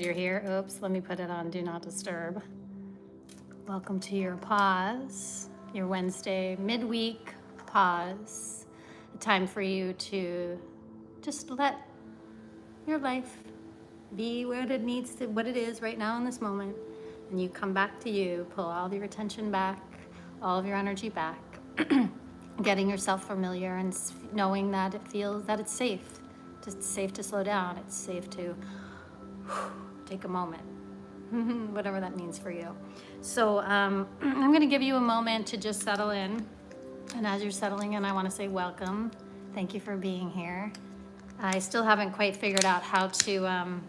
You're here. Oops, let me put it on Do Not Disturb. Welcome to your pause, your Wednesday midweek pause. A time for you to just let your life be what it needs to, what it is right now in this moment. And you come back to you, pull all of your attention back, all of your energy back, getting yourself familiar and knowing that it feels that it's safe. It's safe to slow down. It's safe to take a moment, whatever that means for you. So I'm going to give you a moment to just settle in. And as you're settling in, I want to say welcome. Thank you for being here. I still haven't quite figured out how to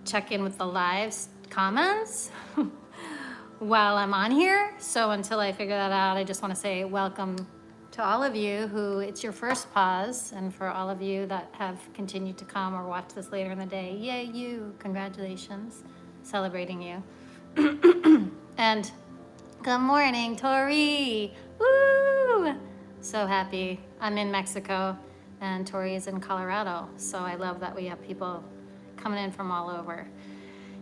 check in with the live comments while I'm on here. So until I figure that out, I just want to say welcome to all of you who it's your first pause, and for all of you that have continued to come or watch this later in the day, yay you, congratulations, celebrating you. And good morning, Tori, woo! So happy. I'm in Mexico and Tori is in Colorado, so I love that we have people coming in from all over.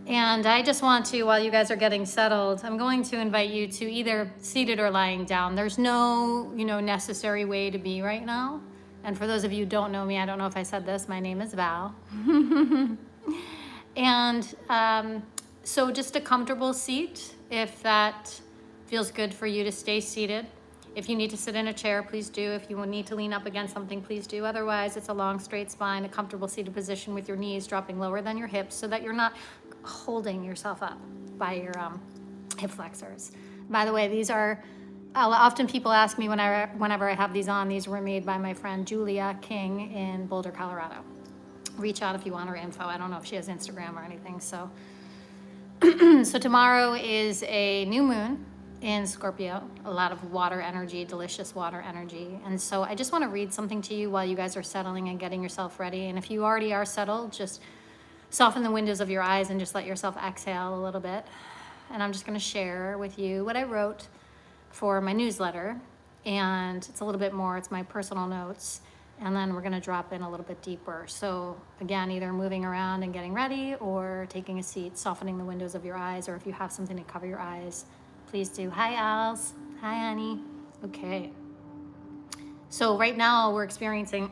And I just want to, while you guys are getting settled, I'm going to invite you to either seated or lying down. There's no, necessary way to be right now. And for those of you who don't know me, I don't know if I said this, my name is Val. And so just a comfortable seat, if that feels good for you to stay seated. If you need to sit in a chair, please do. If you need to lean up against something, please do. Otherwise, it's a long, straight spine, a comfortable seated position with your knees dropping lower than your hips so that you're not holding yourself up by your hip flexors. By the way, these are, often people ask me whenever I have these on, these were made by my friend Julia King in Boulder, Colorado. Reach out if you want her info. I don't know if she has Instagram or anything. So, so tomorrow is a new moon in Scorpio, a lot of water energy, delicious water energy. And so I just want to read something to you while you guys are settling and getting yourself ready. And if you already are settled, just soften the windows of your eyes and just let yourself exhale a little bit. And I'm just going to share with you what I wrote for my newsletter. And it's a little bit more, it's my personal notes. And then we're going to drop in a little bit deeper. So again, either moving around and getting ready or taking a seat, softening the windows of your eyes, or if you have something to cover your eyes, please do. Hi, Als. Hi, Annie. Okay. So right now we're experiencing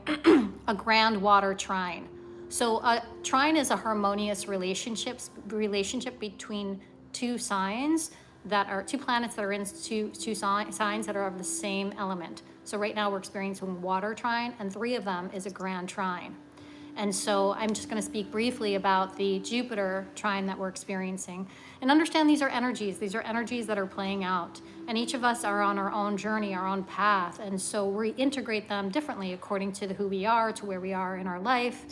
a grand water trine. So a trine is a harmonious relationship between two signs that are two planets that are in two signs that are of the same element. So right now we're experiencing water trine, and 3 of them is a grand trine. And so I'm just going to speak briefly about the Jupiter trine that we're experiencing. And understand these are energies. These are energies that are playing out. And each of us are on our own journey, our own path. And so we integrate them differently according to who we are, to where we are in our life,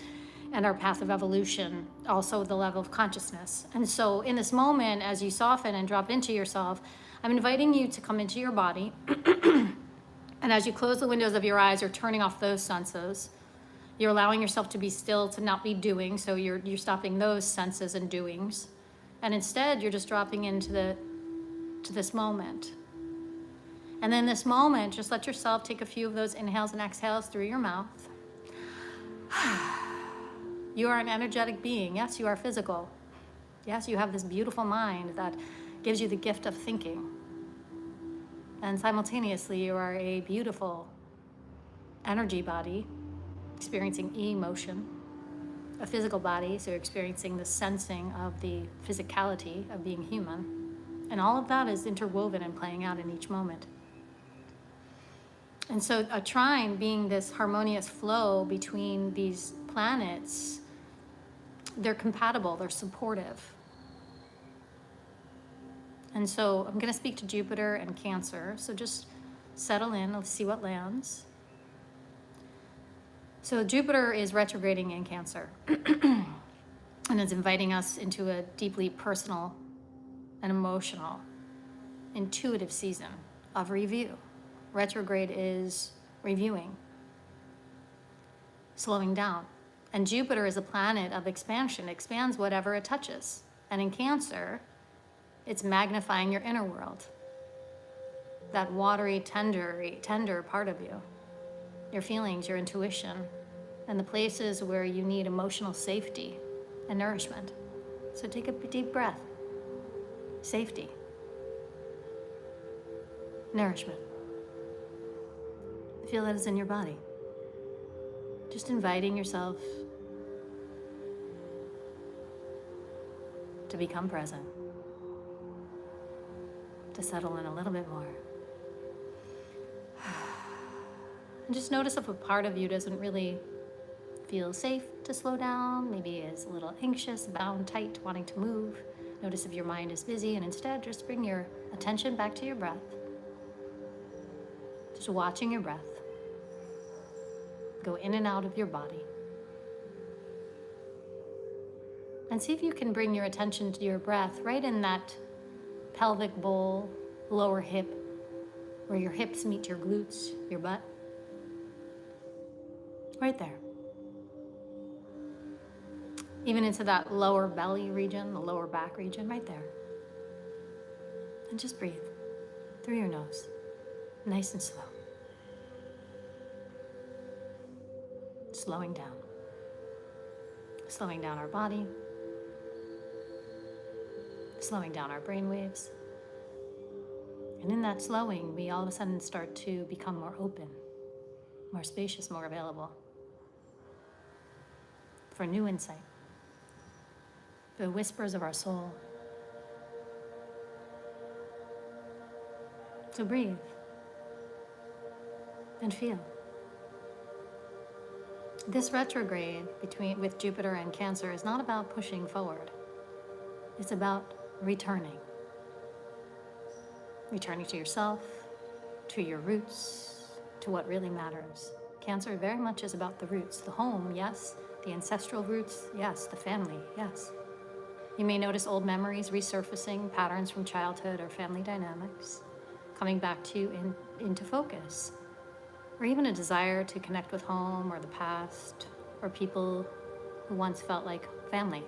and our path of evolution, also the level of consciousness. And so in this moment, as you soften and drop into yourself, I'm inviting you to come into your body. And as you close the windows of your eyes, you're turning off those senses. You're allowing yourself to be still, to not be doing. So you're stopping those senses and doings. And instead, you're just dropping into this moment. And then this moment, just let yourself take a few of those inhales and exhales through your mouth. You are an energetic being. Yes, you are physical. Yes, you have this beautiful mind that gives you the gift of thinking. And simultaneously, you are a beautiful energy body, experiencing emotion, a physical body, so you're experiencing the sensing of the physicality of being human. And all of that is interwoven and playing out in each moment. And so a trine being this harmonious flow between these planets, they're compatible, they're supportive. And so I'm going to speak to Jupiter and Cancer. So just settle in, let's see what lands. So Jupiter is retrograding in Cancer and is inviting us into a deeply personal and emotional, intuitive season of review. Retrograde is reviewing, slowing down. And Jupiter is a planet of expansion, expands whatever it touches. And in Cancer, it's magnifying your inner world, that watery, tender part of you, your feelings, your intuition, and the places where you need emotional safety and nourishment. So take a deep breath. Safety. Nourishment. Feel that it's in your body. Just inviting yourself to become present, to settle in a little bit more. And just notice if a part of you doesn't really feel safe to slow down, maybe is a little anxious, bound tight, wanting to move. Notice if your mind is busy, and instead just bring your attention back to your breath. Just watching your breath go in and out of your body. And see if you can bring your attention to your breath right in that pelvic bowl, lower hip, where your hips meet your glutes, your butt. Right there. Even into that lower belly region, the lower back region, right there. And just breathe through your nose, nice and slow. Slowing down. Slowing down our body. Slowing down our brain waves. And in that slowing, we all of a sudden start to become more open, more spacious, more available for new insight, the whispers of our soul. So breathe and feel. This retrograde with Jupiter and Cancer is not about pushing forward. It's about returning. Returning to yourself, to your roots, to what really matters. Cancer very much is about the roots, the home, yes, the ancestral roots, yes, the family, yes. You may notice old memories resurfacing, patterns from childhood or family dynamics, coming back to you into focus, or even a desire to connect with home or the past, or people who once felt like family.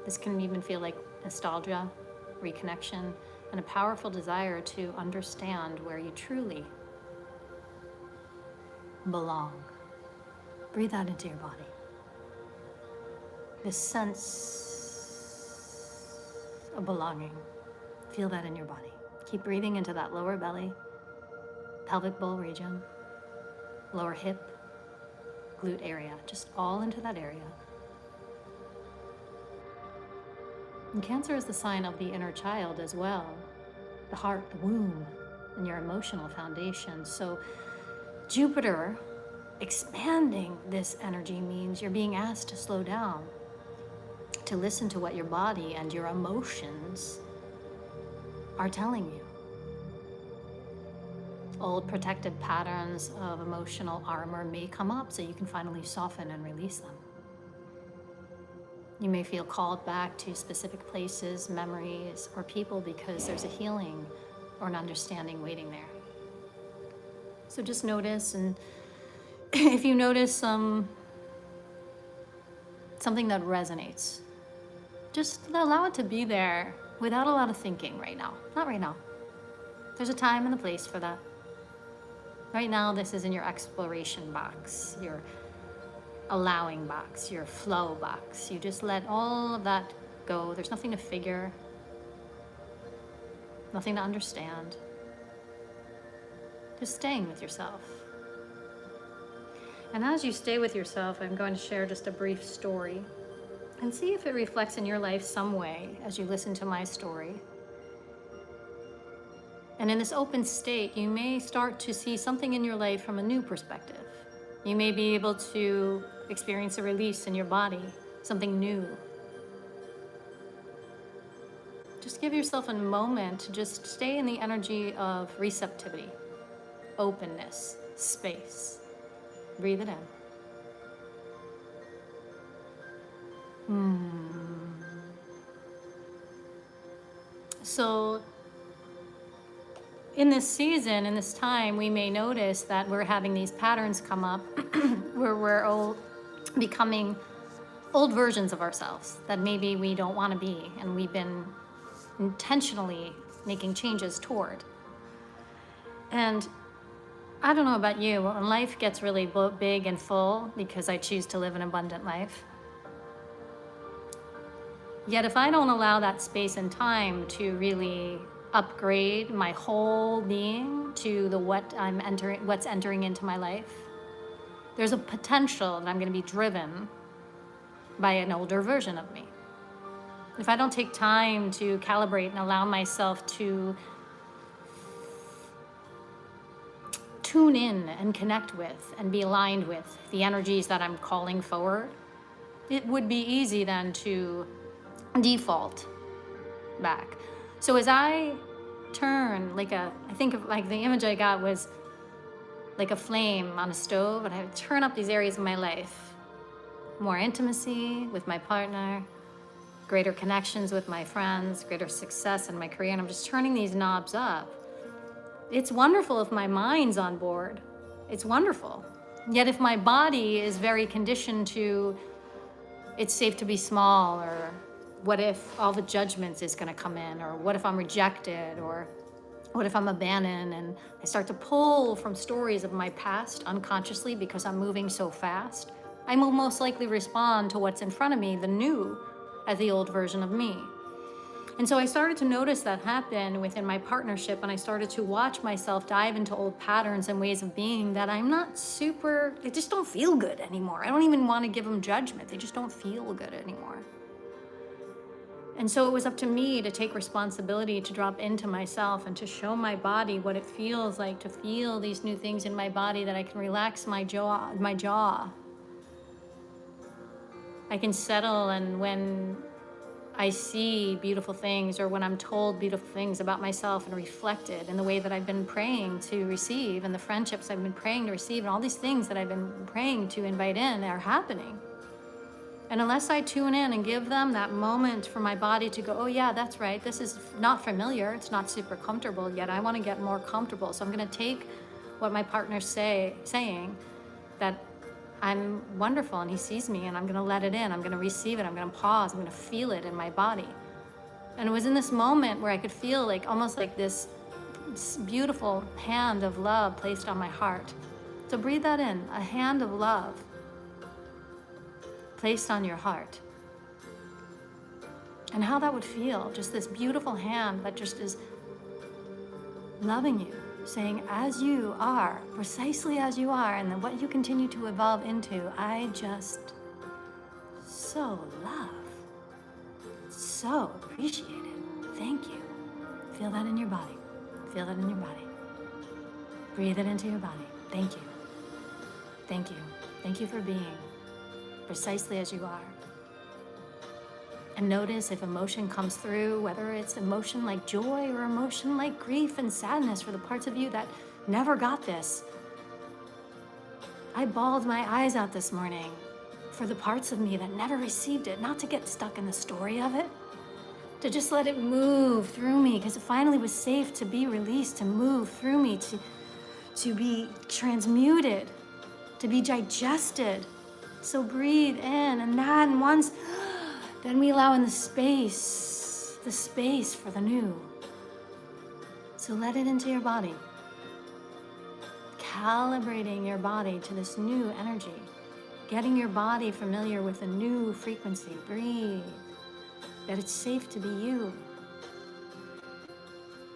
This can even feel like nostalgia, reconnection, and a powerful desire to understand where you truly belong. Breathe out into your body. This sense of belonging. Feel that in your body. Keep breathing into that lower belly, pelvic bowl region, lower hip, glute area, just all into that area. And Cancer is the sign of the inner child as well, the heart, the womb, and your emotional foundation. So Jupiter expanding this energy means you're being asked to slow down, to listen to what your body and your emotions are telling you. Old protective patterns of emotional armor may come up so you can finally soften and release them. You may feel called back to specific places, memories, or people because there's a healing or an understanding waiting there. So just notice, and if you notice something that resonates, just allow it to be there without a lot of thinking right now. Not right now. There's a time and a place for that. Right now, this is in your exploration box, your allowing box, your flow box. You just let all of that go. There's nothing to figure, nothing to understand. Just staying with yourself. And as you stay with yourself, I'm going to share just a brief story and see if it reflects in your life some way as you listen to my story. And in this open state, you may start to see something in your life from a new perspective. You may be able to experience a release in your body, something new. Just give yourself a moment to just stay in the energy of receptivity, openness, space. Breathe it in. So in this season, in this time, we may notice that we're having these patterns come up where we're becoming old versions of ourselves that maybe we don't want to be, and we've been intentionally making changes toward. And I don't know about you, when life gets really big and full, because I choose to live an abundant life, Yet if I don't allow that space and time to really upgrade my whole being to the what's entering into my life, there's a potential that I'm going to be driven by an older version of me. If I don't take time to calibrate and allow myself to tune in and connect with and be aligned with the energies that I'm calling forward, it would be easy then to default back. So as I turn I think of like the image I got was like a flame on a stove, and I would turn up these areas of my life. More intimacy with my partner, greater connections with my friends, greater success in my career, and I'm just turning these knobs up. It's wonderful if my mind's on board. It's wonderful. Yet if my body is very conditioned to, it's safe to be small, or what if all the judgments is gonna come in, or what if I'm rejected, or what if I'm abandoned, and I start to pull from stories of my past unconsciously because I'm moving so fast, I will most likely respond to what's in front of me, the new, as the old version of me. And so I started to notice that happen within my partnership, and I started to watch myself dive into old patterns and ways of being that I'm not they just don't feel good anymore. I don't even want to give them judgment. They just don't feel good anymore. And so it was up to me to take responsibility, to drop into myself and to show my body what it feels like to feel these new things in my body, that I can relax my jaw. I can settle, and when I see beautiful things, or when I'm told beautiful things about myself and reflected in the way that I've been praying to receive, and the friendships I've been praying to receive, and all these things that I've been praying to invite in are happening. And unless I tune in and give them that moment for my body to go, oh yeah, that's right, this is not familiar, it's not super comfortable yet, I want to get more comfortable. So I'm going to take what my partner's saying, that I'm wonderful and he sees me, and I'm going to let it in, I'm going to receive it, I'm going to pause, I'm going to feel it in my body. And it was in this moment where I could feel like almost like this beautiful hand of love placed on my heart. So breathe that in, a hand of love placed on your heart. And how that would feel, just this beautiful hand that just is loving you, saying, as you are, precisely as you are, and then what you continue to evolve into, I just so love, so appreciate it. Thank you. Feel that in your body. Feel that in your body. Breathe it into your body. Thank you. Thank you. Thank you for being precisely as you are. And notice if emotion comes through, whether it's emotion like joy or emotion like grief and sadness for the parts of you that never got this. I bawled my eyes out this morning for the parts of me that never received it, not to get stuck in the story of it, to just let it move through me, because it finally was safe to be released, to move through me, to be transmuted, to be digested. So breathe in, and then then we allow in the space for the new. So let it into your body, calibrating your body to this new energy, getting your body familiar with a new frequency. Breathe, that it's safe to be you.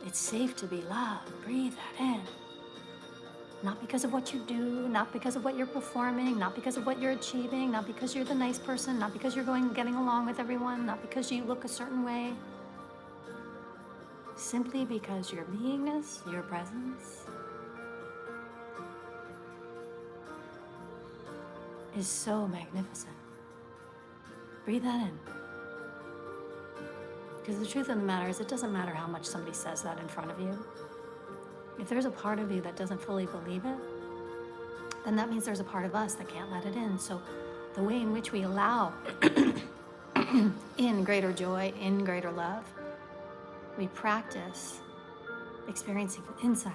It's safe to be loved. Breathe that in. Not because of what you do, not because of what you're performing, not because of what you're achieving, not because you're the nice person, not because you're getting along with everyone, not because you look a certain way. Simply because your beingness, your presence, is so magnificent. Breathe that in. Because the truth of the matter is, it doesn't matter how much somebody says that in front of you. If there's a part of you that doesn't fully believe it, then that means there's a part of us that can't let it in. So the way in which we allow in greater joy, in greater love, we practice experiencing inside.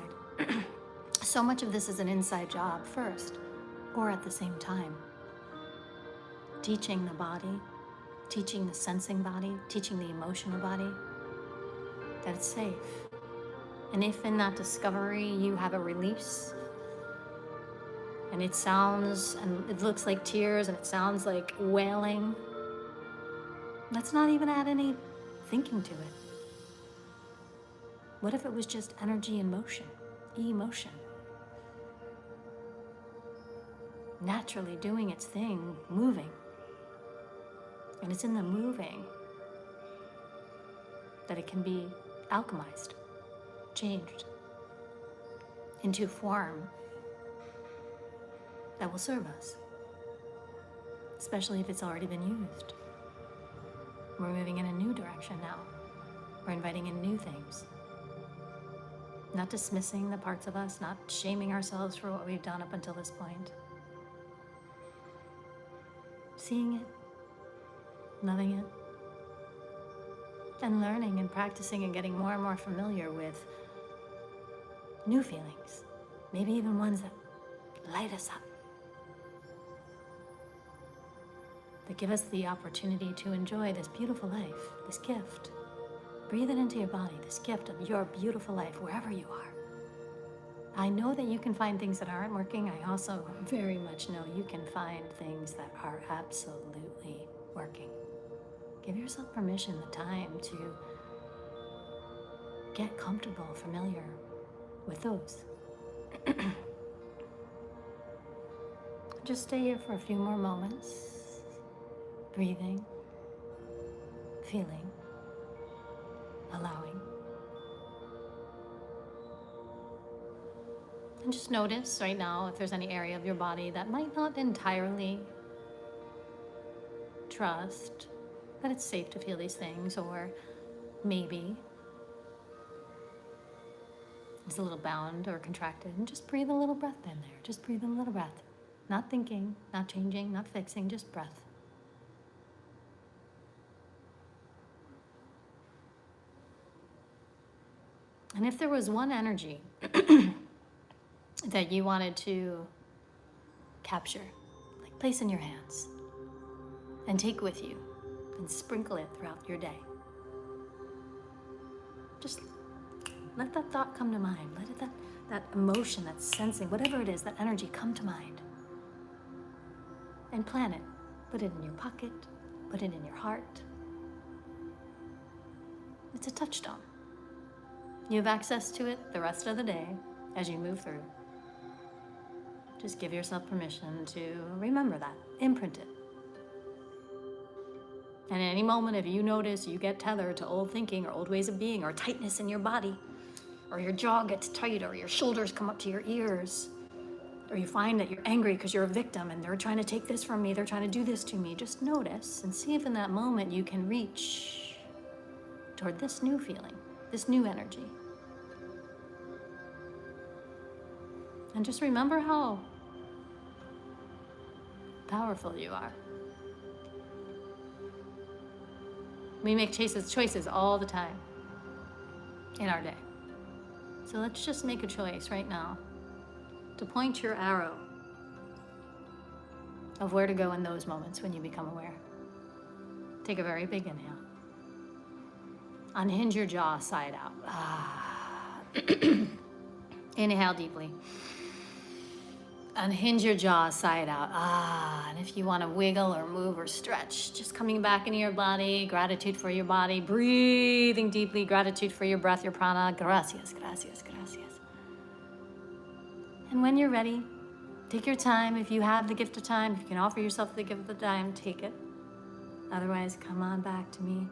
So much of this is an inside job first, or at the same time. Teaching the body, teaching the sensing body, teaching the emotional body that it's safe. And if in that discovery you have a release, and it sounds, and it looks like tears, and it sounds like wailing, Let's not even add any thinking to it. What if it was just energy in motion, emotion? Naturally doing its thing, moving. And it's in the moving that it can be alchemized, changed into form that will serve us, especially if it's already been used. We're moving in a new direction now. We're inviting in new things. Not dismissing the parts of us, not shaming ourselves for what we've done up until this point. Seeing it, loving it, and learning and practicing and getting more and more familiar with new feelings, maybe even ones that light us up, that give us the opportunity to enjoy this beautiful life, this gift. Breathe it into your body, this gift of your beautiful life, wherever you are. I know that you can find things that aren't working. I also very much know you can find things that are absolutely working. Give yourself permission, the time to get comfortable, familiar with those. Just stay here for a few more moments, breathing, feeling, allowing. And just notice right now if there's any area of your body that might not entirely trust that it's safe to feel these things, or maybe it's a little bound or contracted, and just breathe a little breath in there. Just breathe in a little breath. Not thinking, not changing, not fixing, just breath. And if there was one energy that you wanted to capture, like place in your hands and take with you and sprinkle it throughout your day, just let that thought come to mind. Let it, that emotion, that sensing, whatever it is, that energy come to mind. And plant it. Put it in your pocket. Put it in your heart. It's a touchstone. You have access to it the rest of the day as you move through. Just give yourself permission to remember that. Imprint it. And at any moment, if you notice you get tethered to old thinking or old ways of being or tightness in your body, or your jaw gets tight, or your shoulders come up to your ears, or you find that you're angry because you're a victim and they're trying to take this from me, they're trying to do this to me, just notice and see if in that moment you can reach toward this new feeling, this new energy. And just remember how powerful you are. We make choices all the time in our day. So let's just make a choice right now to point your arrow of where to go in those moments when you become aware. Take a very big inhale. Unhinge your jaw side out. Inhale deeply. Unhinge your jaw side out. And if you want to wiggle or move or stretch, just coming back into your body, gratitude for your body, breathing deeply, gratitude for your breath, your prana. Gracias, gracias, gracias. And when you're ready, take your time. If you have the gift of time, if you can offer yourself the gift of time, take it. Otherwise, come on back to me.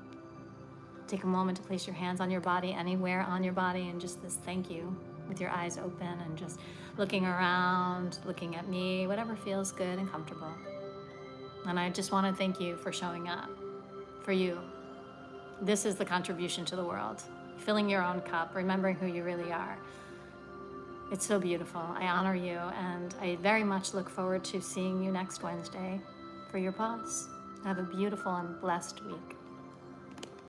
Take a moment to place your hands on your body, anywhere on your body, and just this thank you with your eyes open and just looking around, looking at me, whatever feels good and comfortable. And I just want to thank you for showing up, for you. This is the contribution to the world. Filling your own cup, remembering who you really are. It's so beautiful. I honor you, and I very much look forward to seeing you next Wednesday for your pause. Have a beautiful and blessed week.